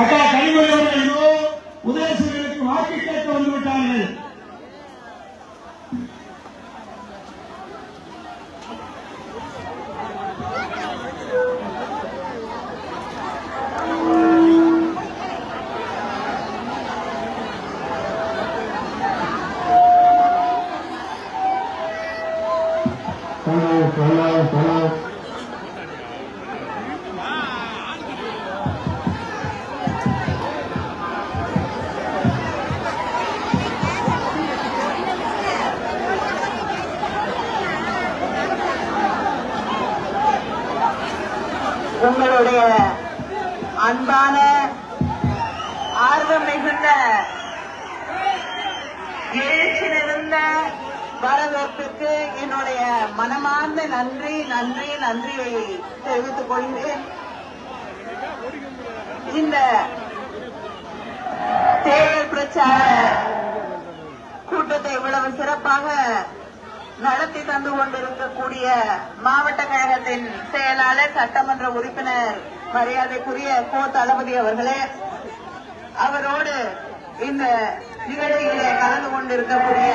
அக்கா கனிமொழி அவர்கள் உதயசூரியனுக்கு வாக்கு கேட்க வந்துவிட்டார்கள். உங்களுடைய அன்பான ஆர்வம் மிகுந்த எழுச்சி நிறைந்த வரவேற்புக்கு என்னுடைய மனமார்ந்த நன்றி நன்றி நன்றியை தெரிவித்துக் கொள்கிறேன். இந்த தேர்தல் பிரச்சார கூட்டத்தை இவ்வளவு சிறப்பாக நடத்தி தந்து கொண்டிருக்கக்கூடிய மாவட்ட கழகத்தின் செயலாளர் சட்டமன்ற உறுப்பினர் மரியாதைக்குரிய கோ தளபதி அவர்களே, அவரோடு இந்த நிகழ்ச்சியிலே கலந்து கொண்டிருக்கக்கூடிய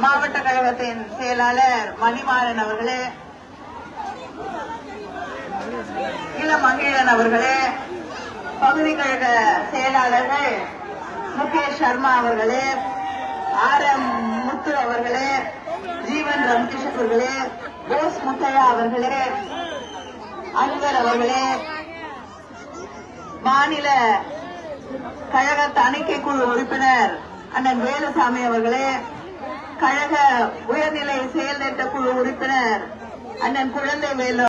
மாவட்ட கழகத்தின் செயலாளர் மணிமாறன் அவர்களே, இளமங்கீழன் அவர்களே, பகுதி கழக செயலாளர்கள் முகேஷ் சர்மா அவர்களே, ஆர்.எம். முத்து அவர்களே, ஜீவன் ரமேஷ் அவர்களே, போஸ் முத்தையா அவர்களே, அன்வர் அவர்களே, மாநில கழக தணிக்கை குழு உறுப்பினர் அண்ணன் வேலுசாமி அவர்களே, கழக உயர்நிலை செயல் திட்ட குழு உறுப்பினர் அண்ணன் குழந்தை வேலு